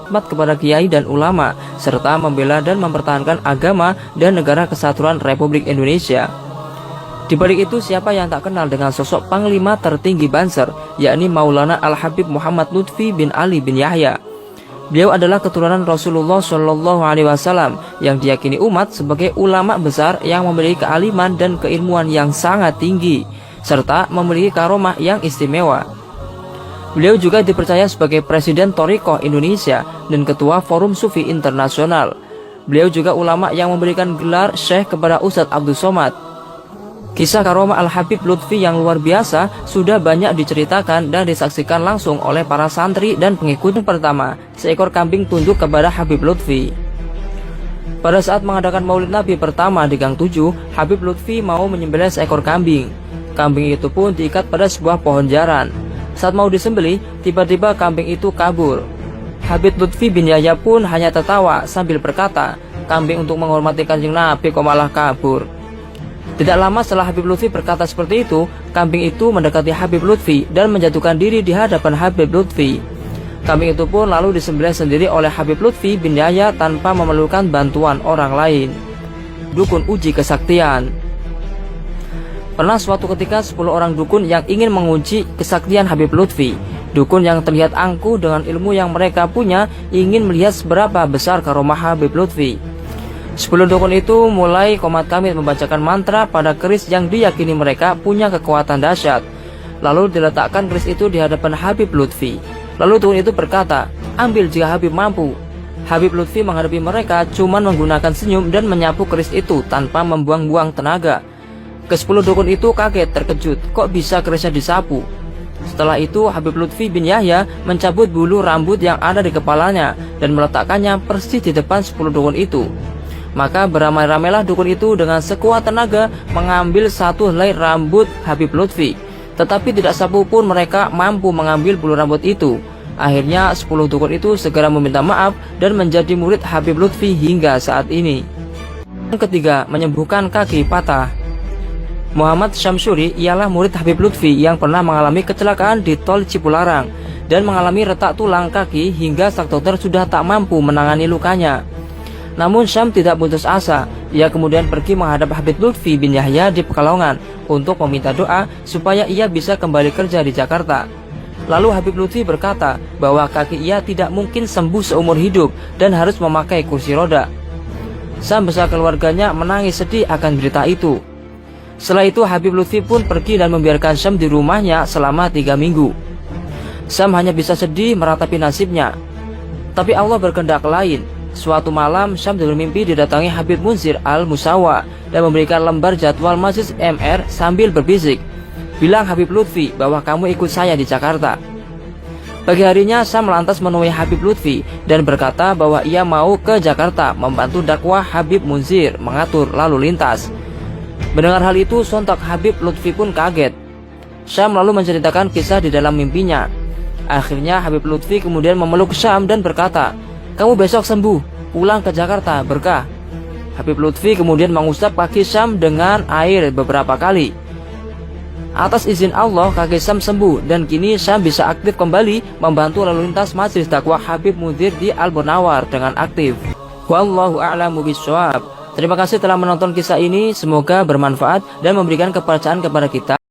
khidmat kepada kiai dan ulama, serta membela dan mempertahankan agama dan negara kesatuan Republik Indonesia. Di balik itu, siapa yang tak kenal dengan sosok Panglima tertinggi Banser, yakni Maulana Al-Habib Muhammad Lutfi bin Ali bin Yahya. Beliau adalah keturunan Rasulullah Shallallahu Alaihi Wasallam yang diyakini umat sebagai ulama besar yang memiliki kealiman dan keilmuan yang sangat tinggi, serta memiliki karomah yang istimewa. Beliau juga dipercaya sebagai Presiden Thariqah Indonesia dan Ketua Forum Sufi Internasional. Beliau juga ulama yang memberikan gelar Syekh kepada Ustadz Abdul Somad. Kisah karomah Al-Habib Lutfi yang luar biasa sudah banyak diceritakan dan disaksikan langsung oleh para santri dan pengikut. Pertama, seekor kambing tunduk kepada Habib Lutfi. Pada saat mengadakan Maulid Nabi pertama di Gang 7, Habib Lutfi mau menyembelih seekor kambing. Kambing itu pun diikat pada sebuah pohon jaran. Saat mau disembelih, tiba-tiba kambing itu kabur. Habib Lutfi bin Yahya pun hanya tertawa sambil berkata, "Kambing untuk menghormati Kanjeng Nabi kok malah kabur." Tidak lama setelah Habib Lutfi berkata seperti itu, kambing itu mendekati Habib Lutfi dan menjatuhkan diri di hadapan Habib Lutfi. Kambing itu pun lalu disembelih sendiri oleh Habib Lutfi bin Yahya tanpa memerlukan bantuan orang lain. Dukun uji kesaktian. Pernah suatu ketika 10 orang dukun yang ingin menguji kesaktian Habib Lutfi. Dukun yang terlihat angkuh dengan ilmu yang mereka punya ingin melihat seberapa besar karomah Habib Lutfi. 10 dukun itu mulai komat kamit membacakan mantra pada keris yang diyakini mereka punya kekuatan dahsyat. Lalu diletakkan keris itu di hadapan Habib Lutfi. Lalu dukun itu berkata, "Ambil jika Habib mampu." Habib Lutfi menghadapi mereka cuman menggunakan senyum dan menyapu keris itu tanpa membuang-buang tenaga. Ke-10 dukun itu kaget terkejut, kok bisa kerisnya disapu? Setelah itu Habib Lutfi bin Yahya mencabut bulu rambut yang ada di kepalanya dan meletakkannya persis di depan 10 dukun itu. Maka beramai-ramailah dukun itu dengan sekuat tenaga mengambil satu helai rambut Habib Lutfi. Tetapi tidak satu pun mereka mampu mengambil bulu rambut itu. Akhirnya 10 dukun itu segera meminta maaf dan menjadi murid Habib Lutfi hingga saat ini. Yang ketiga, menyembuhkan kaki patah. Muhammad Syamsuri ialah murid Habib Lutfi yang pernah mengalami kecelakaan di tol Cipularang dan mengalami retak tulang kaki hingga sang dokter sudah tak mampu menangani lukanya. Namun Syam tidak putus asa. Ia kemudian pergi menghadap Habib Lutfi bin Yahya di Pekalongan untuk meminta doa supaya ia bisa kembali kerja di Jakarta. Lalu Habib Lutfi berkata bahwa kaki ia tidak mungkin sembuh seumur hidup dan harus memakai kursi roda. Syam beserta keluarganya menangis sedih akan berita itu. Setelah itu Habib Lutfi pun pergi dan membiarkan Syam di rumahnya selama 3 minggu. Syam hanya bisa sedih meratapi nasibnya. Tapi Allah berkehendak lain. Suatu malam Syam bermimpi didatangi Habib Munzir Al-Musawa dan memberikan lembar jadwal Majelis MR sambil berbisik, "Bilang Habib Lutfi bahwa kamu ikut saya di Jakarta." Pagi harinya Syam lantas menemui Habib Lutfi dan berkata bahwa ia mau ke Jakarta membantu dakwah Habib Munzir mengatur lalu lintas. Mendengar hal itu sontak Habib Lutfi pun kaget. Syam lalu menceritakan kisah di dalam mimpinya. Akhirnya Habib Lutfi kemudian memeluk Syam dan berkata, "Kamu besok sembuh, pulang ke Jakarta berkah." Habib Lutfi kemudian mengusap kaki Syam dengan air beberapa kali. Atas izin Allah kaki Syam sembuh dan kini Syam bisa aktif kembali membantu lalu lintas majelis dakwah Habib Munzir di Al-Munawwar dengan aktif. Wallahu a'lamu bishawab. Terima kasih telah menonton kisah ini, semoga bermanfaat dan memberikan kepercayaan kepada kita.